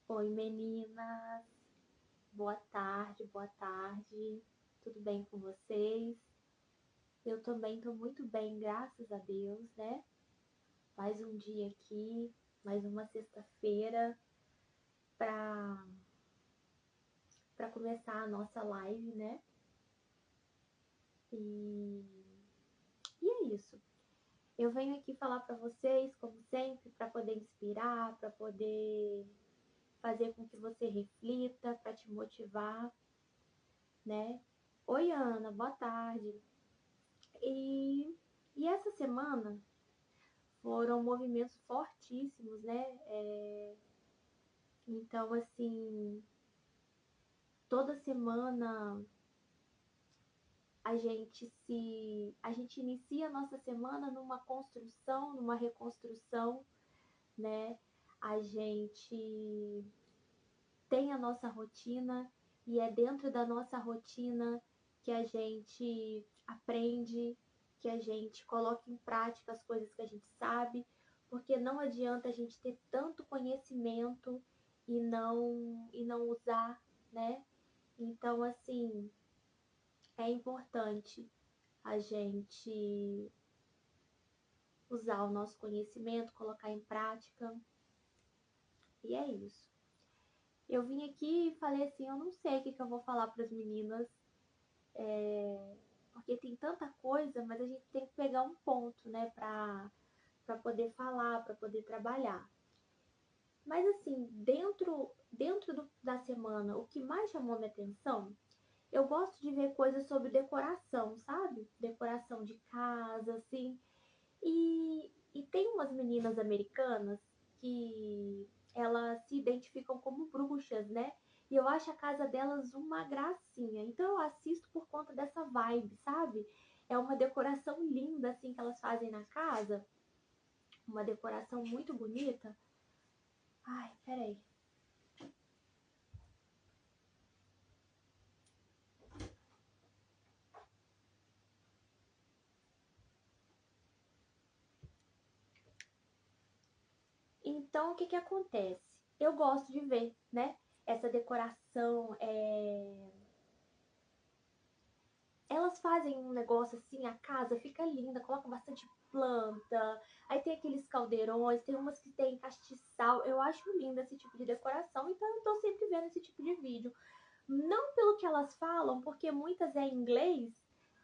Oi, meninas. Boa tarde, boa tarde. Tudo bem com vocês? Eu também tô muito bem, graças a Deus, né? Mais um dia aqui, mais uma sexta-feira para começar a nossa live, né? E, e é isso. Eu venho aqui falar para vocês, como sempre, para poder inspirar, para poder fazer com que você reflita, para te motivar, né? Oi, Ana, boa tarde. E, e essa semana foram movimentos fortíssimos, né? Então, assim, toda semana a gente inicia a nossa semana numa construção, numa reconstrução, né? A gente tem a nossa rotina e é dentro da nossa rotina que a gente aprende, que a gente coloca em prática as coisas que a gente sabe, porque não adianta a gente ter tanto conhecimento e não usar, né? Então, assim, é importante a gente usar o nosso conhecimento, colocar em prática, e é isso. Eu vim aqui e falei assim, eu não sei o que eu vou falar para as meninas, porque tem tanta coisa, mas a gente tem que pegar um ponto, né, para poder falar, para poder trabalhar. Mas assim, da semana, o que mais chamou minha atenção, eu gosto de ver coisas sobre decoração, sabe? Decoração de casa, assim. E tem umas meninas americanas que elas se identificam como bruxas, né? E eu acho a casa delas uma gracinha. Então eu assisto por conta dessa vibe, sabe? É uma decoração linda, assim, que elas fazem na casa. Uma decoração muito bonita. Ai, peraí. Então, o que que acontece? Eu gosto de ver, né? Essa decoração, elas fazem um negócio assim, a casa fica linda, coloca bastante planta, aí tem aqueles caldeirões, tem umas que tem castiçal, eu acho lindo esse tipo de decoração, então eu tô sempre vendo esse tipo de vídeo. Não pelo que elas falam, porque muitas é em inglês,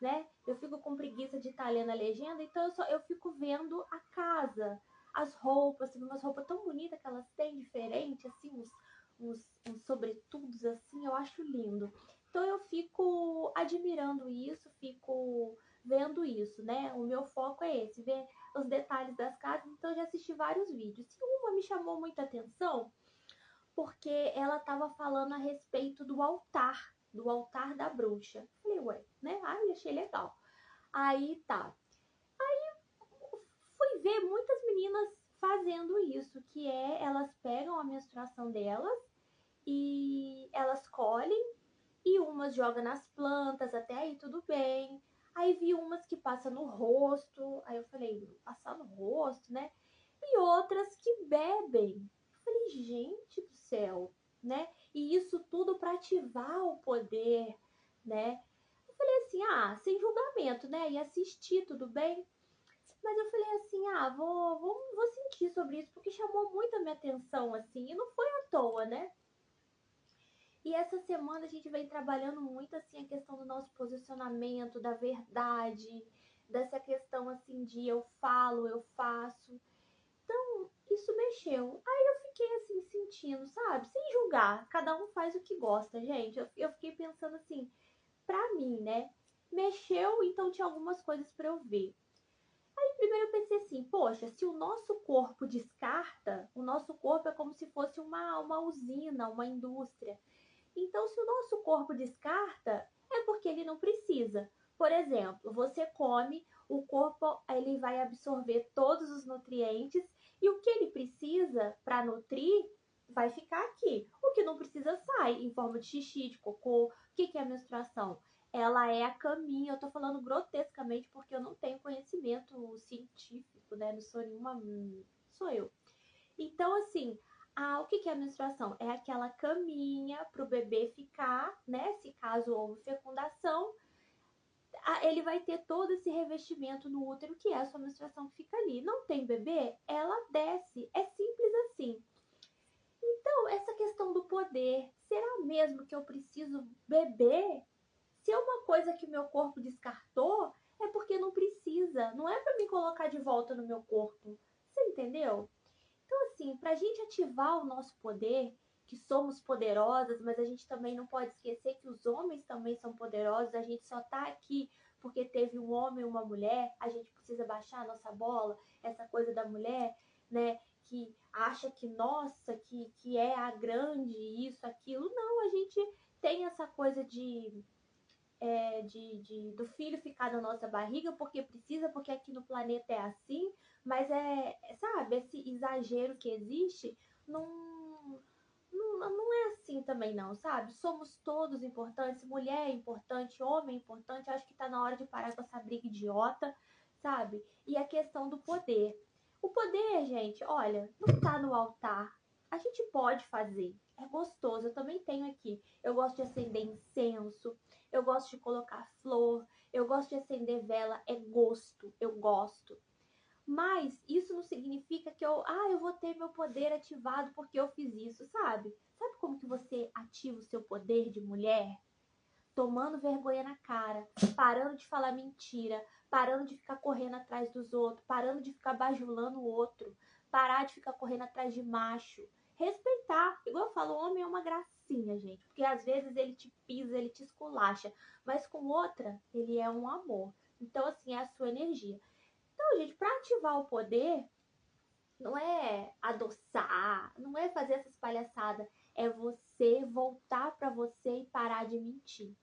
né? Eu fico com preguiça de estar lendo a legenda, então eu fico vendo a casa, as roupas, tem umas roupas tão bonitas que elas têm, diferente, assim, uns sobretudos, assim, eu acho lindo. Então eu fico admirando isso, fico vendo isso, né? O meu foco é esse, ver os detalhes das casas, então eu já assisti vários vídeos. E uma me chamou muita atenção, porque ela estava falando a respeito do altar da bruxa. Falei, ué, né? Ai, achei legal. Aí tá. Fui ver muitas meninas fazendo isso, que é elas pegam a menstruação delas e elas colhem e umas jogam nas plantas, até aí tudo bem. Aí vi umas que passam no rosto, aí eu falei, passar no rosto, né? E outras que bebem. Eu falei, gente do céu, né? E isso tudo para ativar o poder, né? Eu falei assim, sem julgamento, né? E assistir, tudo bem? Mas eu falei assim, vou sentir sobre isso, porque chamou muito a minha atenção, assim, e não foi à toa, né? E essa semana a gente vem trabalhando muito assim a questão do nosso posicionamento, da verdade, dessa questão assim de eu falo, eu faço. Então, isso mexeu. Aí eu fiquei assim sentindo, sabe? Sem julgar, cada um faz o que gosta, gente. Eu fiquei pensando assim, pra mim, né? Mexeu, então tinha algumas coisas para eu ver. Aí primeiro eu pensei assim, poxa, se o nosso corpo descarta, o nosso corpo é como se fosse uma usina, uma indústria. Então, se o nosso corpo descarta, é porque ele não precisa. Por exemplo, você come, o corpo ele vai absorver todos os nutrientes e o que ele precisa para nutrir vai ficar aqui. O que não precisa sai em forma de xixi, de cocô. O que é a menstruação? Ela é a caminho. Eu tô falando grotescamente porque eu não tenho conhecimento científico, né? Não sou nenhuma. Sou eu. Então, assim, O que é a menstruação? É aquela caminha para o bebê ficar, né? Se caso houve fecundação, ele vai ter todo esse revestimento no útero, que é a sua menstruação que fica ali. Não tem bebê? Ela desce. É simples assim. Então, essa questão do poder, será mesmo que eu preciso beber? Se é uma coisa que meu corpo descartou, é porque não precisa. Não é para me colocar de volta no meu corpo. Você entendeu? Então, assim, para a gente ativar o nosso poder, que somos poderosas, mas a gente também não pode esquecer que os homens também são poderosos, a gente só tá aqui porque teve um homem e uma mulher, a gente precisa baixar a nossa bola, essa coisa da mulher, né, que acha que, nossa, que é a grande, isso, aquilo. Não, a gente tem essa coisa do filho ficar na nossa barriga porque precisa, porque aqui no planeta é assim, mas sabe, esse exagero que existe não é assim também não, sabe? Somos todos importantes, mulher é importante, homem é importante, acho que tá na hora de parar com essa briga idiota, sabe? E a questão do poder. O poder, gente, olha, não tá no altar. A gente pode fazer, é gostoso, eu também tenho aqui. Eu gosto de acender incenso, eu gosto de colocar flor, eu gosto de acender vela, é gosto, eu gosto. Mas isso não significa que eu vou ter meu poder ativado porque eu fiz isso, sabe? Sabe como que você ativa o seu poder de mulher? Tomando vergonha na cara, parando de falar mentira, parando de ficar correndo atrás dos outros, parando de ficar bajulando o outro, parar de ficar correndo atrás de macho. Respeitar. Igual eu falo, o homem é uma gracinha, gente. Porque às vezes ele te pisa, ele te esculacha. Mas com outra, ele é um amor. Então, assim, é a sua energia. Então, gente, para ativar o poder, não é adoçar, não é fazer essas palhaçadas. É você voltar para você e parar de mentir.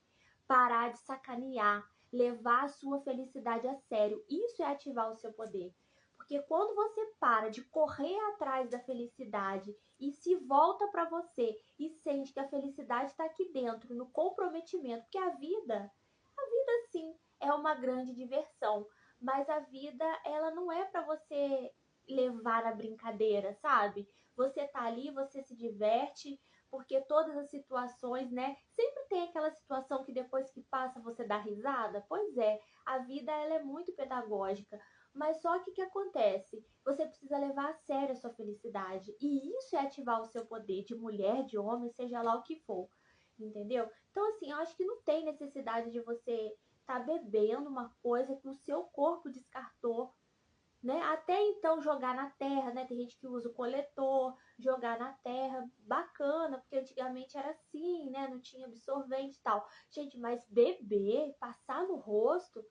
Parar de sacanear, levar a sua felicidade a sério. Isso é ativar o seu poder. Porque quando você para de correr atrás da felicidade e se volta para você e sente que a felicidade está aqui dentro, no comprometimento, porque a vida sim é uma grande diversão, mas a vida ela não é para você levar na brincadeira, sabe? Você tá ali, você se diverte, porque todas as situações, né? Sempre tem aquela situação que depois que passa você dá risada. Pois é, a vida ela é muito pedagógica. Mas só que o que acontece? Você precisa levar a sério a sua felicidade. E isso é ativar o seu poder de mulher, de homem, seja lá o que for. Entendeu? Então, assim, eu acho que não tem necessidade de você estar bebendo uma coisa que o seu corpo descartou, né? Até então jogar na terra, né? Tem gente que usa o coletor, jogar na terra, bacana, porque antigamente era assim, né? Não tinha absorvente e tal. Gente, mas beber, passar no rosto,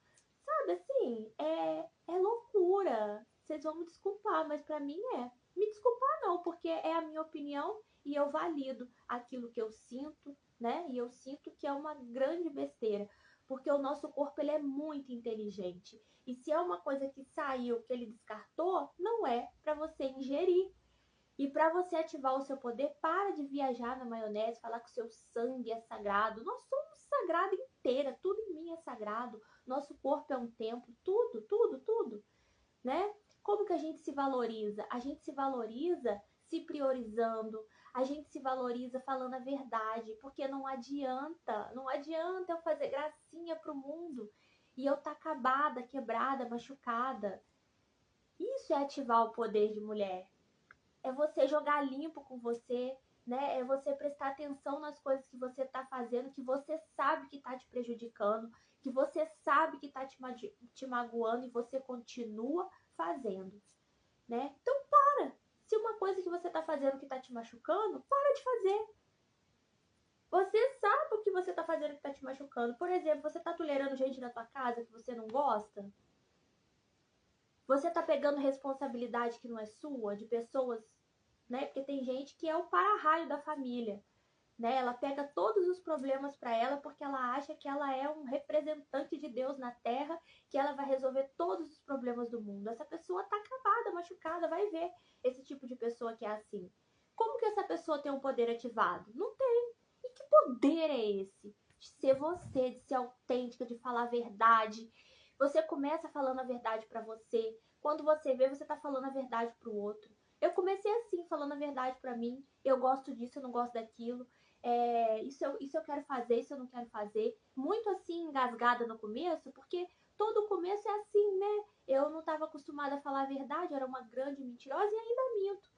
sabe assim, é loucura. Vocês vão me desculpar, mas pra mim é. Me desculpar não, porque é a minha opinião e eu valido aquilo que eu sinto, né? E eu sinto que é uma grande besteira, porque o nosso corpo ele é muito inteligente. E se é uma coisa que saiu, que ele descartou, não é para você ingerir. E para você ativar o seu poder, para de viajar na maionese, falar que o seu sangue é sagrado. Nós somos sagrado inteira, tudo em mim é sagrado. Nosso corpo é um templo, tudo, tudo, tudo, né? Como que a gente se valoriza? A gente se valoriza se priorizando, a gente se valoriza falando a verdade, porque não adianta eu fazer gracinha pro mundo e eu tá acabada, quebrada, machucada. Isso é ativar o poder de mulher. É você jogar limpo com você, né? É você prestar atenção nas coisas que você tá fazendo, que você sabe que tá te prejudicando, que você sabe que tá te magoando e você continua fazendo, né? Então para. Se uma coisa que você tá fazendo que tá te machucando, para de fazer. Você sabe o que você tá fazendo que tá te machucando. Por exemplo, você tá tolerando gente na tua casa que você não gosta? Você tá pegando responsabilidade que não é sua, de pessoas, né? Porque tem gente que é o para-raio da família, né? Ela pega todos os problemas para ela porque ela acha que ela é um representante de Deus na Terra, que ela vai resolver todos os problemas do mundo. Essa pessoa tá acabada, machucada, vai ver esse tipo de pessoa que é assim. Como que essa pessoa tem um poder ativado? Não tem. E que poder é esse? De ser você, de ser autêntica, de falar a verdade. Você começa falando a verdade para você. Quando você vê, você tá falando a verdade pro outro. Eu comecei assim, falando a verdade pra mim. Eu gosto disso, eu não gosto daquilo. Isso eu quero fazer, isso eu não quero fazer. Muito assim, engasgada no começo, porque todo começo é assim, né? Eu não estava acostumada a falar a verdade, eu era uma grande mentirosa e ainda minto.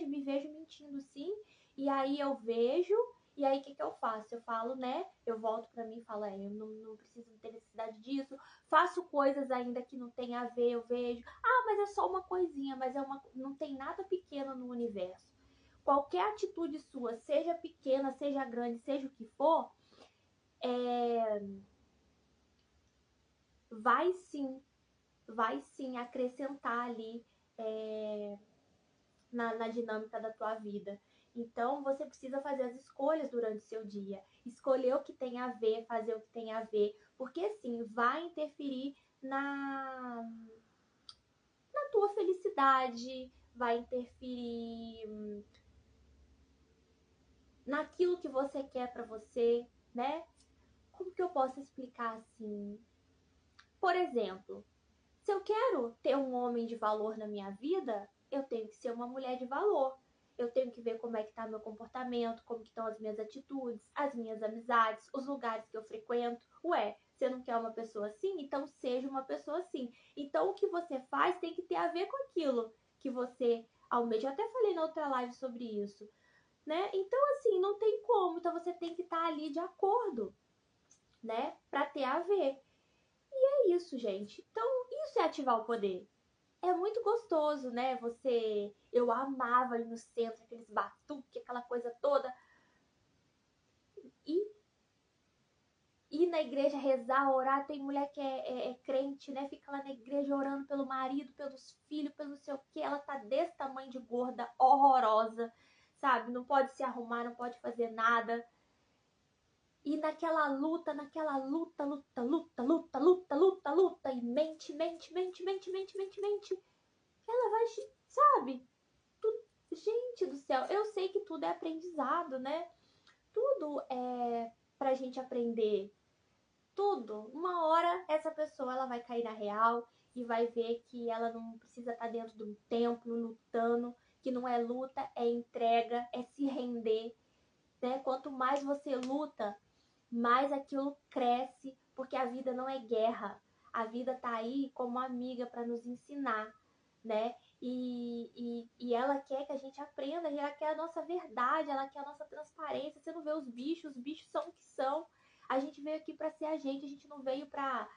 Me vejo mentindo sim. E aí eu vejo, e aí o que eu faço? Eu falo, né? Eu volto pra mim e falo, eu não preciso ter necessidade disso. Faço coisas ainda que não tem a ver, eu vejo. Ah, mas é só uma coisinha, mas não tem nada pequeno no universo. Qualquer atitude sua, seja pequena, seja grande, seja o que for, é, vai sim, vai sim acrescentar ali na dinâmica da tua vida. Então, você precisa fazer as escolhas durante o seu dia. Escolher o que tem a ver, fazer o que tem a ver. Porque, sim, vai interferir na tua felicidade, vai interferir naquilo que você quer para você, né? Como que eu posso explicar assim? Por exemplo, se eu quero ter um homem de valor na minha vida, eu tenho que ser uma mulher de valor. Eu tenho que ver como é que tá meu comportamento, como que estão as minhas atitudes, as minhas amizades, os lugares que eu frequento. Ué, você não quer uma pessoa assim? Então seja uma pessoa assim. Então o que você faz tem que ter a ver com aquilo que você almeja. Eu até falei na outra live sobre isso, né? Então assim, não tem como. Então você tem que estar ali de acordo, né? Para ter a ver. É isso, gente. Então, isso é ativar o poder. É muito gostoso, né? Eu amava ali no centro, aqueles batuques, aquela coisa toda. E ir na igreja rezar, orar. Tem mulher que é crente, né? Fica lá na igreja orando pelo marido, pelos filhos, pelo não sei o quê. Ela tá desse tamanho de gorda, horrorosa, sabe? Não pode se arrumar, não pode fazer nada. E naquela luta, e mente. Ela vai, sabe? Tudo, gente do céu, eu sei que tudo é aprendizado, né? Tudo é pra gente aprender. Tudo. Uma hora essa pessoa ela vai cair na real e vai ver que ela não precisa estar dentro de um templo lutando, que não é luta, é entrega, é se render, né? Quanto mais você luta, mais aquilo cresce, porque a vida não é guerra. A vida tá aí como amiga para nos ensinar, né? E ela quer que a gente aprenda, ela quer a nossa verdade, ela quer a nossa transparência. Você não vê os bichos são o que são. A gente veio aqui para ser a gente não veio para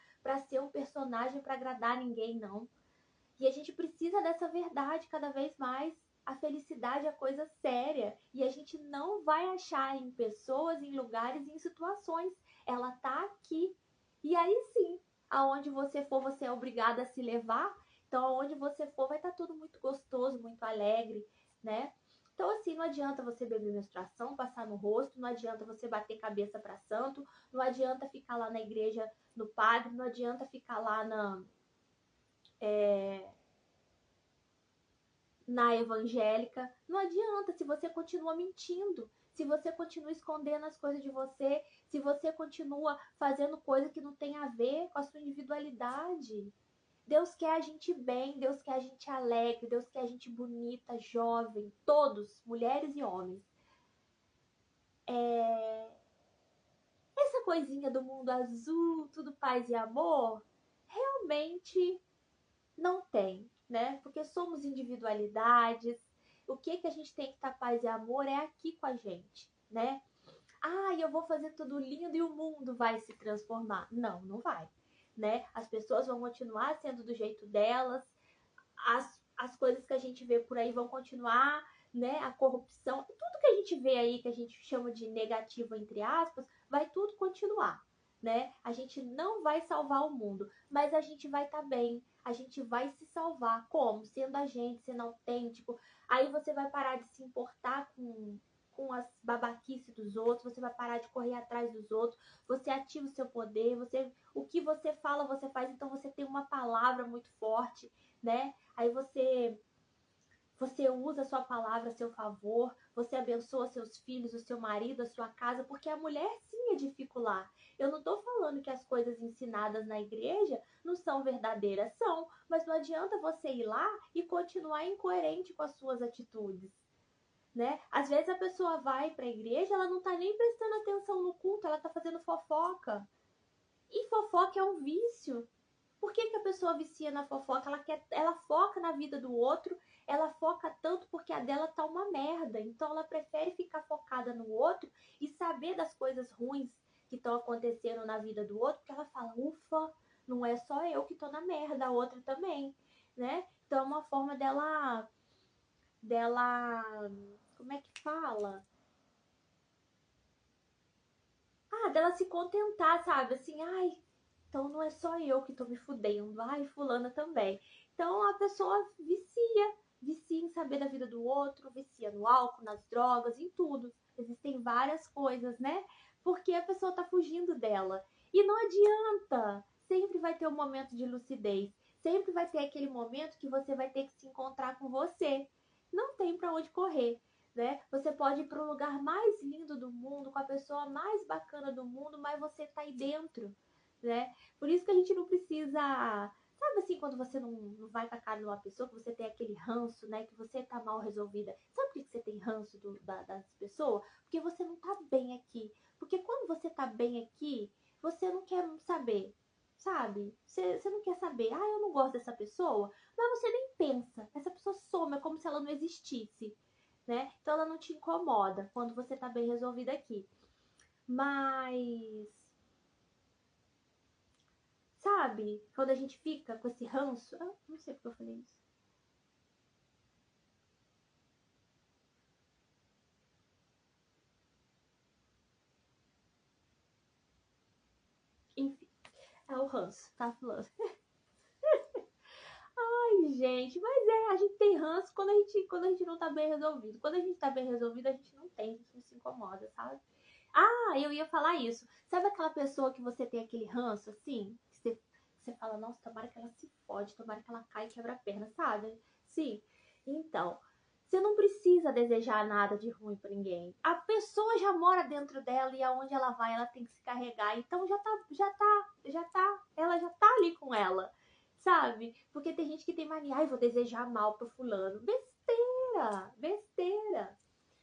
ser um personagem para agradar ninguém, não. E a gente precisa dessa verdade cada vez mais. A felicidade é coisa séria e a gente não vai achar em pessoas, em lugares, em situações. Ela tá aqui. E aí sim, aonde você for, você é obrigada a se levar. Então, aonde você for, vai estar tudo muito gostoso, muito alegre, né? Então, assim, não adianta você beber menstruação, passar no rosto, não adianta você bater cabeça para santo, não adianta ficar lá na igreja no padre, não adianta ficar lá na evangélica. Não adianta se você continua mentindo, se você continua escondendo as coisas de você, se você continua fazendo coisa que não tem a ver com a sua individualidade. Deus quer a gente bem, Deus quer a gente alegre, Deus quer a gente bonita, jovem, todos, mulheres e homens. Essa coisinha do mundo azul, tudo paz e amor, realmente não tem, né? Porque somos individualidades. O que a gente tem que estar paz e amor é aqui com a gente, né? Ah, eu vou fazer tudo lindo e o mundo vai se transformar. Não, não vai, né? As pessoas vão continuar sendo do jeito delas, as coisas que a gente vê por aí vão continuar, né? A corrupção, tudo que a gente vê aí, que a gente chama de negativo, entre aspas, vai tudo continuar, né? A gente não vai salvar o mundo, mas a gente vai estar bem, a gente vai se salvar. Como? Sendo a gente, sendo autêntico. Aí você vai parar de se importar com as babaquices dos outros, você vai parar de correr atrás dos outros, você ativa o seu poder, o que você fala, você faz, então você tem uma palavra muito forte, né? Aí você usa a sua palavra a seu favor, você abençoa seus filhos, o seu marido, a sua casa, porque a mulher sim edifica o lar. Eu não estou falando que as coisas ensinadas na igreja não são verdadeiras, são, mas não adianta você ir lá e continuar incoerente com as suas atitudes, né? Às vezes a pessoa vai para a igreja, ela não tá nem prestando atenção no culto, ela tá fazendo fofoca. E fofoca é um vício. Por que a pessoa vicia na fofoca? Ela foca na vida do outro, ela foca tanto porque a dela tá uma merda. Então ela prefere ficar focada no outro e saber das coisas ruins que estão acontecendo na vida do outro, porque ela fala, ufa, não é só eu que tô na merda, a outra também, né? Então é uma forma dela, como é que fala? Dela se contentar, sabe? Assim, ai, então não é só eu que tô me fudendo, ai, fulana também. Então a pessoa vicia em saber da vida do outro, vicia no álcool, nas drogas, em tudo. Existem várias coisas, né? Porque a pessoa tá fugindo dela. E não adianta. Sempre vai ter um momento de lucidez. Sempre vai ter aquele momento que você vai ter que se encontrar com você. Não tem pra onde correr. Né? Você pode ir para o lugar mais lindo do mundo, com a pessoa mais bacana do mundo, mas você tá aí dentro, né? Por isso que a gente não precisa, sabe assim, quando você não vai com a cara de uma pessoa, que você tem aquele ranço, né? Que você tá mal resolvida. Sabe por que você tem ranço das pessoas? Porque você não tá bem aqui. Porque quando você tá bem aqui, você não quer saber, sabe? Você não quer saber, eu não gosto dessa pessoa, mas você nem pensa. Essa pessoa some, é como se ela não existisse, né? Então ela não te incomoda quando você tá bem resolvida aqui. Mas, sabe, quando a gente fica com esse ranço, não sei porque eu falei isso. Enfim, é o ranço, tá falando. Ai, gente, mas a gente tem ranço quando a gente não tá bem resolvido. Quando a gente tá bem resolvido, a gente não tem, a gente não se incomoda, sabe? Eu ia falar isso. Sabe aquela pessoa que você tem aquele ranço, assim? Que você fala, nossa, tomara que ela se fode, tomara que ela caia e quebra a perna, sabe? Sim. Então, você não precisa desejar nada de ruim pra ninguém. A pessoa já mora dentro dela e aonde ela vai, ela tem que se carregar. Então ela já tá ali com ela, sabe? Porque tem gente que tem mania, vou desejar mal pro fulano. Besteira, besteira.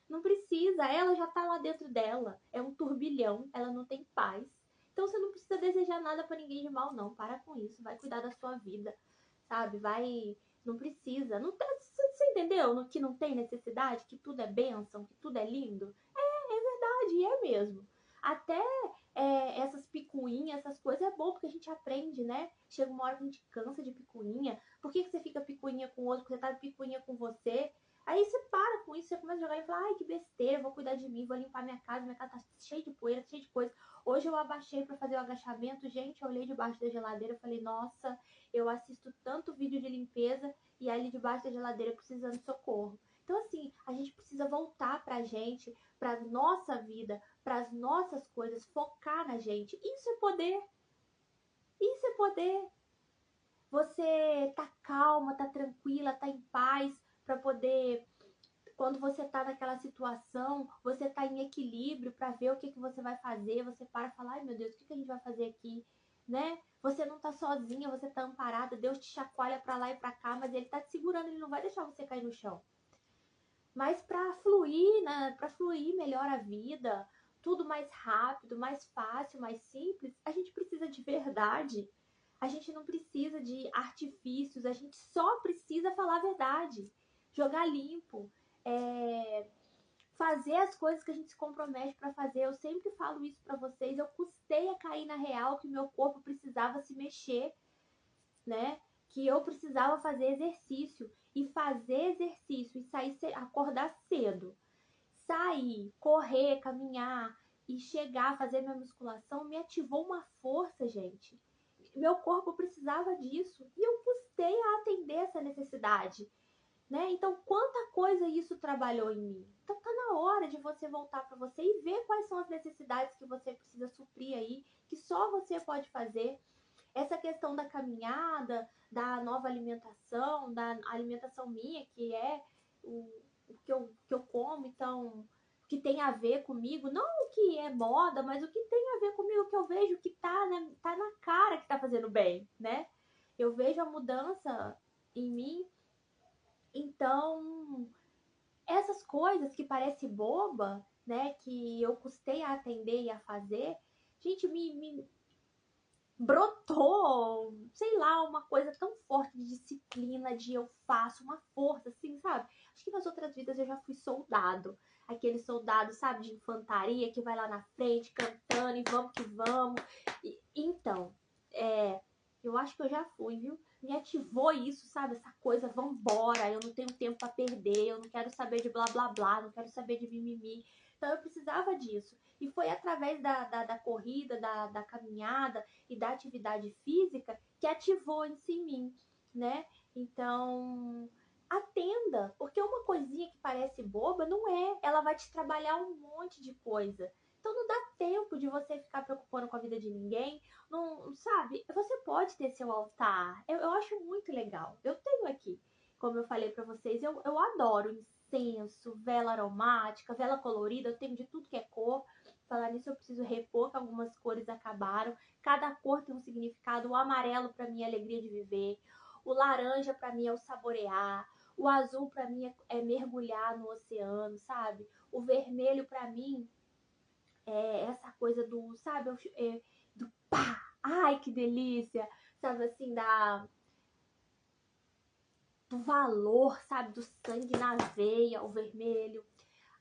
Não precisa, ela já tá lá dentro dela. É um turbilhão, ela não tem paz. Então você não precisa desejar nada pra ninguém de mal, não. Para com isso, vai cuidar da sua vida, sabe? Vai. Não precisa. Não tem, você entendeu? Que não tem necessidade, que tudo é bênção, que tudo é lindo? É verdade, é mesmo. Até essas picuinhas, essas coisas é bom porque a gente aprende, né? Chega uma hora que a gente cansa de picuinha. Por que você fica picuinha com o outro? Porque você tá picuinha com você? Aí você para com isso, você começa a jogar e fala, ai, que besteira, vou cuidar de mim, vou limpar minha casa tá cheia de poeira, cheia de coisa. Hoje eu abaixei para fazer o agachamento, gente, eu olhei debaixo da geladeira e falei, nossa, eu assisto tanto vídeo de limpeza e ali debaixo da geladeira precisando de socorro. Então, assim, a gente precisa voltar pra gente, pra nossa vida, pras nossas coisas, focar na gente. Isso é poder. Isso é poder. Você tá calma, tá tranquila, tá em paz para poder, quando você tá naquela situação, você tá em equilíbrio para ver o que você vai fazer, você para e fala, ai meu Deus, o que a gente vai fazer aqui, né? Você não tá sozinha, você tá amparada, Deus te chacoalha para lá e para cá, mas ele tá te segurando, ele não vai deixar você cair no chão. Mas para fluir, né, para fluir melhor a vida, tudo mais rápido, mais fácil, mais simples, a gente precisa de verdade. A gente não precisa de artifícios, a gente só precisa falar a verdade, jogar limpo, fazer as coisas que a gente se compromete para fazer. Eu sempre falo isso para vocês. Eu custei a cair na real que meu corpo precisava se mexer, né? Que eu precisava fazer exercício. E fazer exercício e acordar cedo, sair, correr, caminhar e chegar a fazer minha musculação me ativou uma força, gente. Meu corpo precisava disso e eu custei a atender essa necessidade, né? Então, quanta coisa isso trabalhou em mim. Então, tá na hora de você voltar para você e ver quais são as necessidades que você precisa suprir aí, que só você pode fazer. Essa questão da caminhada, da nova alimentação, da alimentação minha, que é o que eu como, então, que tem a ver comigo, não o que é moda, mas o que tem a ver comigo, que eu vejo que tá na cara que tá fazendo bem, né? eu vejo a mudança em mim. Então, essas coisas que parece boba, né, que eu custei a atender e a fazer, gente, me brotou, sei lá, uma coisa tão forte de disciplina, de eu faço, uma força, assim, sabe? Acho que nas outras vidas eu já fui soldado. Aquele soldado, sabe, de infantaria que vai lá na frente cantando e vamos que vamos. Então, eu acho que eu já fui, viu? Me ativou isso, sabe? Essa coisa, vambora, eu não tenho tempo pra perder, eu não quero saber de blá blá blá, não quero saber de mimimi. Então eu precisava disso. E foi através da corrida, da caminhada e da atividade física que ativou isso em mim, né? Então, atenda, porque uma coisinha que parece boba não é, ela vai te trabalhar um monte de coisa. Então não dá tempo de você ficar preocupando com a vida de ninguém, não, sabe? Você pode ter seu altar, eu acho muito legal. Eu tenho aqui, como eu falei pra vocês, eu adoro incenso, vela aromática, vela colorida, eu tenho de tudo que é cor. Falar nisso, eu preciso repor, que algumas cores acabaram. Cada cor tem um significado. O amarelo, para mim, é a alegria de viver. O laranja, para mim, é o saborear. O azul, para mim, é mergulhar no oceano, sabe? O vermelho, para mim, é essa coisa do, sabe? Do pá! Ai, que delícia! Sabe, assim, do valor, sabe? Do sangue na veia, o vermelho.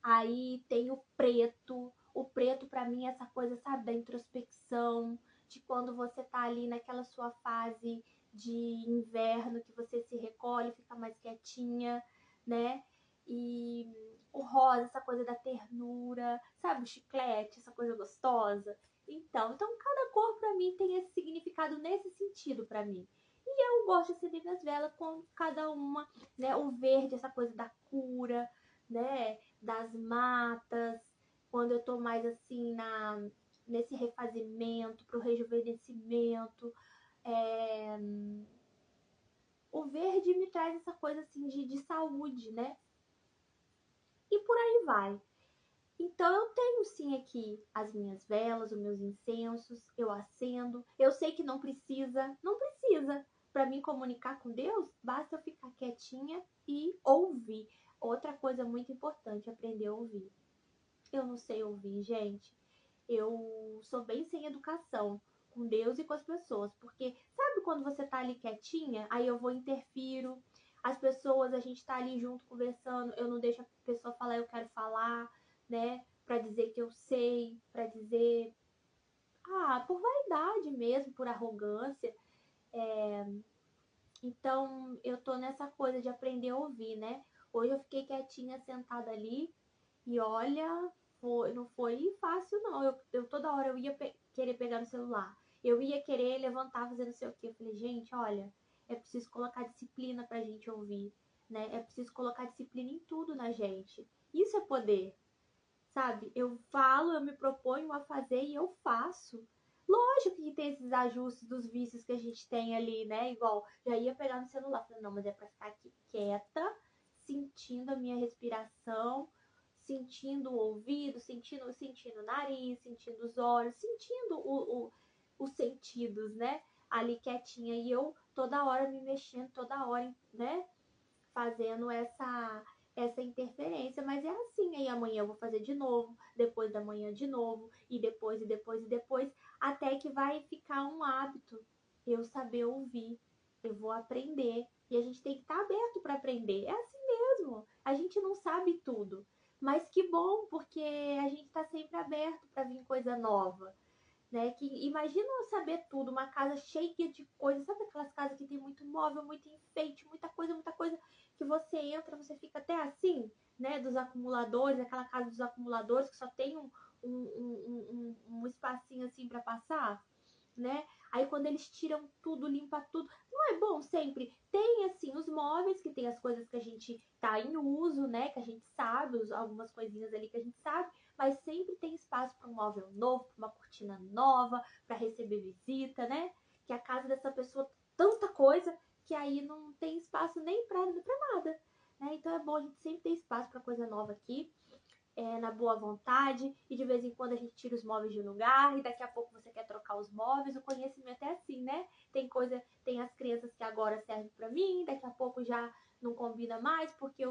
Aí tem o preto. O preto, pra mim, é essa coisa, sabe, da introspecção, de quando você tá ali naquela sua fase de inverno, que você se recolhe, fica mais quietinha, né? E o rosa, essa coisa da ternura, sabe, o chiclete, essa coisa gostosa. Então cada cor pra mim tem esse significado nesse sentido pra mim. E eu gosto de acender minhas velas com cada uma, né? O verde, essa coisa da cura, né? Das matas, quando eu tô mais assim nesse refazimento, pro rejuvenescimento. É, o verde me traz essa coisa assim de saúde, né? E por aí vai. Então eu tenho sim aqui as minhas velas, os meus incensos, eu acendo. Eu sei que não precisa, não precisa. Para mim comunicar com Deus, basta eu ficar quietinha e ouvir. Outra coisa muito importante, aprender a ouvir. Eu não sei ouvir, gente. Eu sou bem sem educação com Deus e com as pessoas, porque sabe quando você tá ali quietinha, aí eu vou interfiro, as pessoas, a gente tá ali junto conversando, eu não deixo a pessoa falar, eu quero falar, né? Pra dizer que eu sei, pra dizer, por vaidade mesmo, por arrogância. Então, eu tô nessa coisa de aprender a ouvir, né? Hoje eu fiquei quietinha, sentada ali, e olha, não foi fácil, não. Eu toda hora eu ia querer pegar no celular. Eu ia querer levantar, fazer não sei o quê. Eu falei, gente, olha, é preciso colocar disciplina pra gente ouvir, né? É preciso colocar disciplina em tudo na gente. Isso é poder, sabe? Eu falo, eu me proponho a fazer e eu faço. Lógico que tem esses ajustes dos vícios que a gente tem ali, né? Igual, já ia pegar no celular. Falei, não, mas é pra ficar aqui quieta, sentindo a minha respiração, sentindo o ouvido, sentindo o nariz, sentindo os olhos, sentindo os sentidos, né? Ali quietinha. E eu toda hora me mexendo, toda hora, né? Fazendo essa interferência, mas é assim, aí amanhã eu vou fazer de novo, depois da manhã de novo, e depois, e depois, e depois, até que vai ficar um hábito, eu saber ouvir, eu vou aprender, e a gente tem que estar aberto para aprender, é assim mesmo, a gente não sabe tudo, mas que bom, porque a gente está sempre aberto para vir coisa nova, né? Que imagina eu saber tudo, uma casa cheia de coisas, sabe aquelas casas que tem muito móvel, muito enfeite, muita coisa que você entra, você fica até assim, né? Dos acumuladores, aquela casa dos acumuladores que só tem um espacinho assim para passar, né? Aí quando eles tiram tudo, limpa tudo, não é bom sempre? Tem assim os móveis, que tem as coisas que a gente tá em uso, né? Que a gente sabe, algumas coisinhas ali que a gente sabe, mas sempre tem espaço para um móvel novo, para uma cortina nova, para receber visita, né? Que a casa dessa pessoa tanta coisa que aí não tem espaço nem para nada, né? Então é bom a gente sempre ter espaço para coisa nova aqui. na boa vontade, e de vez em quando a gente tira os móveis de lugar, e daqui a pouco você quer trocar os móveis. O conhecimento é assim, né? Tem as crenças que agora servem para mim, daqui a pouco já não combina mais, porque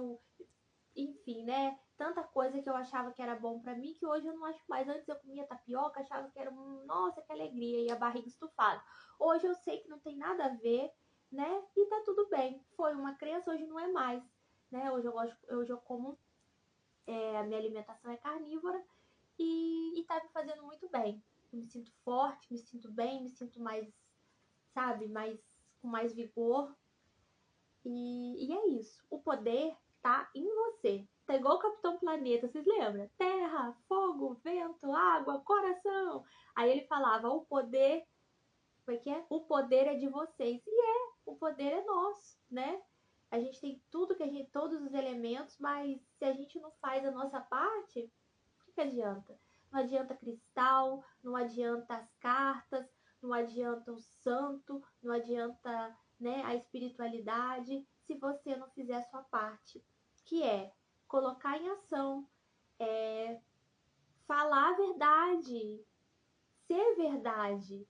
enfim, né? Tanta coisa que eu achava que era bom para mim, que hoje eu não acho mais. Antes eu comia tapioca, achava que era, nossa, que alegria, e a barriga estufada. Hoje eu sei que não tem nada a ver, né? E tá tudo bem. Foi uma crença, hoje não é mais, né? Hoje eu como, a minha alimentação é carnívora, e tá me fazendo muito bem. Eu me sinto forte, me sinto bem, me sinto mais, sabe, com mais vigor. E é isso. O poder tá em você. Tá igual o Capitão Planeta, vocês lembram? Terra, fogo, vento, água, coração. Aí ele falava, o poder, como é que é? O poder é de vocês. O poder é nosso, né? A gente tem todos os elementos, mas se a gente não faz a nossa parte, o que adianta? Não adianta cristal, não adianta as cartas, não adianta o santo, não adianta, né, a espiritualidade, se você não fizer a sua parte, que é colocar em ação, falar a verdade, ser verdade.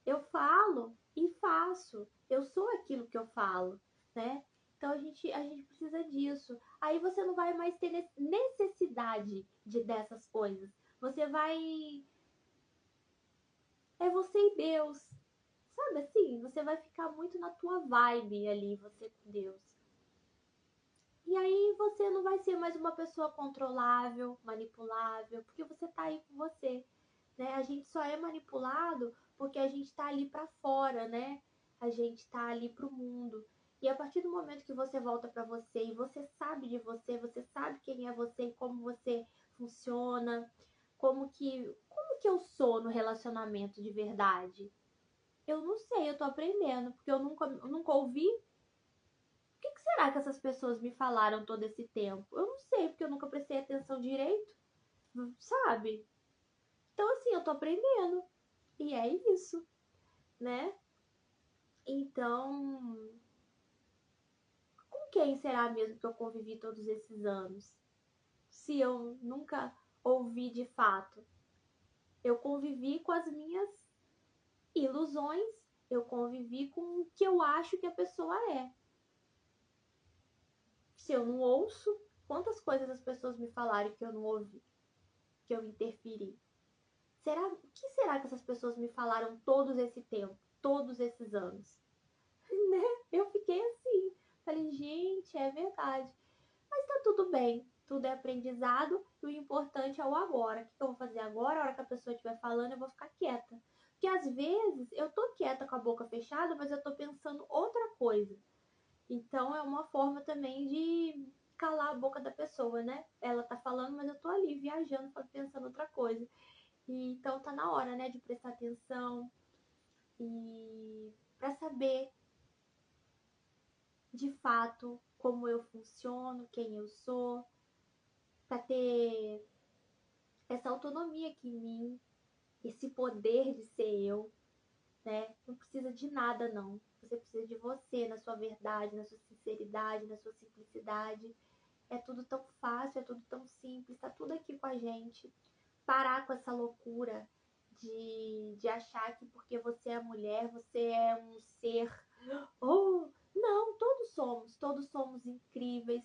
Eu falo e faço. Eu sou aquilo que eu falo, né? Então a gente precisa disso. Aí você não vai mais ter necessidade dessas coisas. Você vai. É você e Deus. Sabe assim? Você vai ficar muito na tua vibe ali, você com Deus. E aí você não vai ser mais uma pessoa controlável, manipulável, porque você tá aí com você, né? A gente só é manipulado porque a gente tá ali para fora, né? A gente tá ali pro mundo. E a partir do momento que você volta para você e você sabe de você sabe quem é você e como você funciona, como que eu sou no relacionamento de verdade? Eu não sei, eu tô aprendendo, porque eu nunca ouvi. O que será que essas pessoas me falaram todo esse tempo? Eu não sei, porque eu nunca prestei atenção direito, sabe? Então, assim, eu tô aprendendo. E é isso, né? Então, com quem será mesmo que eu convivi todos esses anos? Se eu nunca ouvi de fato. Eu convivi com as minhas ilusões, eu convivi com o que eu acho que a pessoa é. Se eu não ouço, quantas coisas as pessoas me falaram que eu não ouvi, que eu interferi? O que será que essas pessoas me falaram todo esse tempo, todos esses anos? Né? Eu fiquei assim. Falei, gente, é verdade. Mas tá tudo bem. Tudo é aprendizado e o importante é o agora. O que eu vou fazer agora? A hora que a pessoa estiver falando, eu vou ficar quieta. Porque às vezes eu tô quieta com a boca fechada, mas eu tô pensando outra coisa. Então é uma forma também de calar a boca da pessoa, né? Ela tá falando, mas eu tô ali viajando, pensando outra coisa. E então tá na hora, né, de prestar atenção e para saber de fato como eu funciono, quem eu sou, para ter essa autonomia aqui em mim, esse poder de ser eu, né? Não precisa de nada não. Você precisa de você, na sua verdade, na sua sinceridade, na sua simplicidade. É tudo tão fácil, é tudo tão simples, tá tudo aqui com a gente. Parar com essa loucura de achar que porque você é mulher, você é um ser. Oh, não, todos somos incríveis,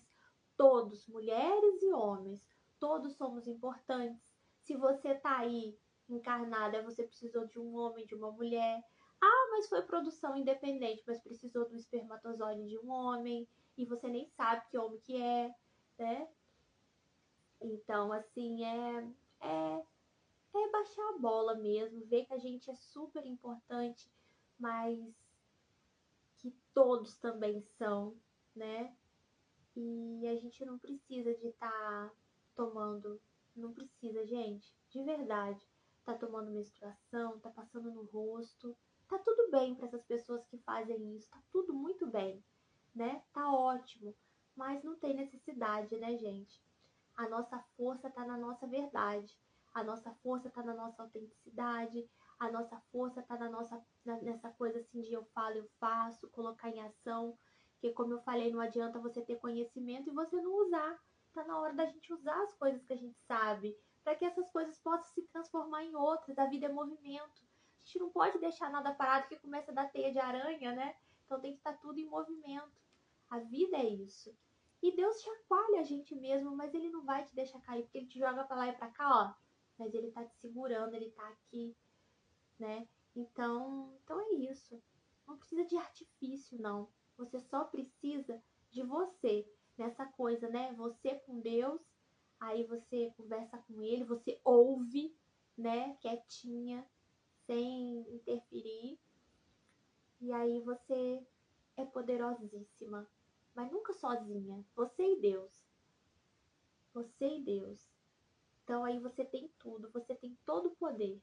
todos, mulheres e homens, todos somos importantes. Se você tá aí encarnada, você precisou de um homem, de uma mulher. Ah, mas foi produção independente, mas precisou do espermatozoide de um homem, e você nem sabe que homem que é, né? Então, assim, é baixar a bola mesmo, ver que a gente é super importante, mas que todos também são, né? E a gente não precisa de estar tomando, não precisa, gente, de verdade. Tá tomando menstruação, tá passando no rosto, tá tudo bem para essas pessoas que fazem isso, tá tudo muito bem, né? Tá ótimo, mas não tem necessidade, né, gente? A nossa força está na nossa verdade. A nossa força está na nossa autenticidade. A nossa força está nessa coisa assim de eu falo, eu faço, colocar em ação. Porque como eu falei, não adianta você ter conhecimento e você não usar. tá na hora da gente usar as coisas que a gente sabe, para que essas coisas possam se transformar em outras. A vida é movimento. A gente não pode deixar nada parado que começa a dar teia de aranha, né? Então tem que estar tudo em movimento. A vida é isso. E Deus chacoalha a gente mesmo, mas Ele não vai te deixar cair, porque Ele te joga pra lá e pra cá, ó. Mas Ele tá te segurando, Ele tá aqui, né? Então é isso. Não precisa de artifício, não. Você só precisa de você. Nessa coisa, né? Você com Deus, aí você conversa com Ele, você ouve, né? Quietinha, sem interferir. E aí você é poderosíssima. Mas nunca sozinha. Você e Deus. Você e Deus. Então aí você tem tudo. Você tem todo o poder.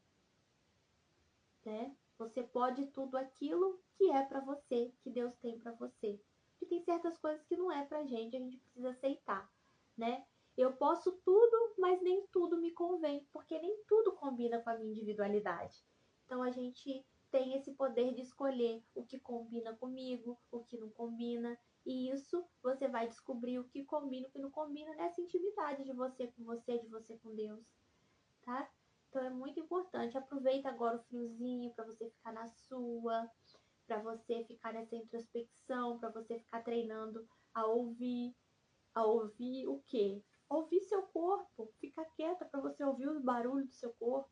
Né? Você pode tudo aquilo que é pra você, que Deus tem pra você. E tem certas coisas que não é pra gente, a gente precisa aceitar, né? Eu posso tudo, mas nem tudo me convém, porque nem tudo combina com a minha individualidade. Então a gente tem esse poder de escolher o que combina comigo, o que não combina, e isso você vai descobrir o que combina e o que não combina nessa intimidade de você, de você com Deus, tá? Então é muito importante. Aproveita agora o friozinho para você ficar na sua, para você ficar nessa introspecção, para você ficar treinando a ouvir o quê? Ouvir seu corpo. Fica quieta para você ouvir os barulhos do seu corpo.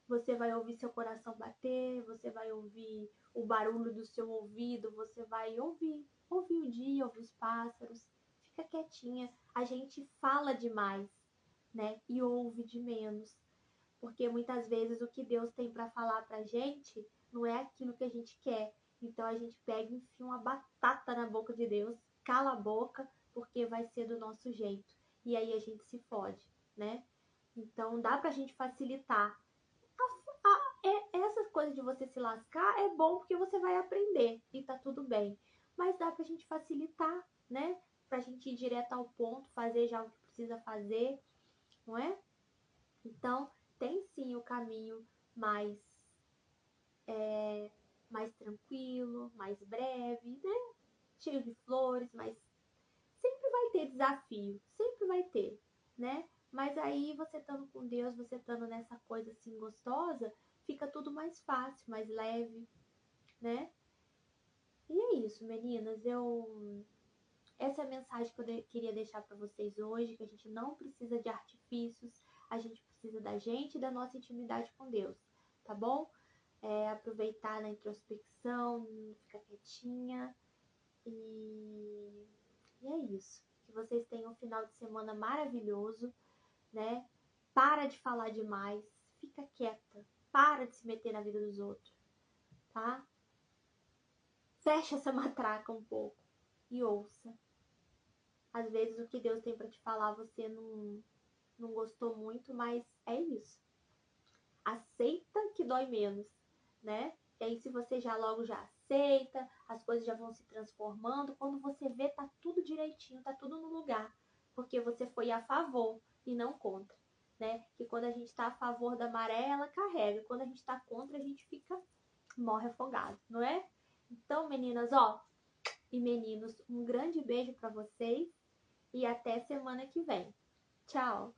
Você vai ouvir seu coração bater, você vai ouvir o barulho do seu ouvido, você vai ouvir o dia, ouvir os pássaros. Fica quietinha. A gente fala demais, né? E ouve de menos. Porque muitas vezes o que Deus tem para falar pra gente não é aquilo que a gente quer. Então a gente pega e enfia uma batata na boca de Deus, cala a boca, porque vai ser do nosso jeito. E aí a gente se fode, né? Então dá pra gente facilitar. Essa coisa de você se lascar é bom porque você vai aprender e tá tudo bem. Mas dá pra gente facilitar, né? Pra gente ir direto ao ponto, fazer já o que precisa fazer, não é? Então, tem sim o caminho mais, mais tranquilo, mais breve, né? Cheio de flores, mas sempre vai ter desafio, sempre vai ter, né? Mas aí você estando com Deus, você estando nessa coisa assim gostosa, fica tudo mais fácil, mais leve, né? E é isso, meninas. Essa é a mensagem que eu queria deixar para vocês hoje, que a gente não precisa de artifícios, a gente precisa da gente e da nossa intimidade com Deus, tá bom? Aproveitar na introspecção, ficar quietinha e é isso. Que vocês tenham um final de semana maravilhoso, né? Para de falar demais, fica quieta, para de se meter na vida dos outros, tá? Fecha essa matraca um pouco e ouça. Às vezes o que Deus tem para te falar você não gostou muito, mas é isso. Aceita que dói menos, né? E aí se você logo já aceita, as coisas já vão se transformando, quando você vê tá tudo direitinho, tá tudo no lugar, porque você foi a favor e não contra, né? Que quando a gente tá a favor da maré, ela carrega, quando a gente tá contra, a gente morre afogado, não é? Então, meninas, ó, e meninos, um grande beijo para vocês e até semana que vem. Tchau!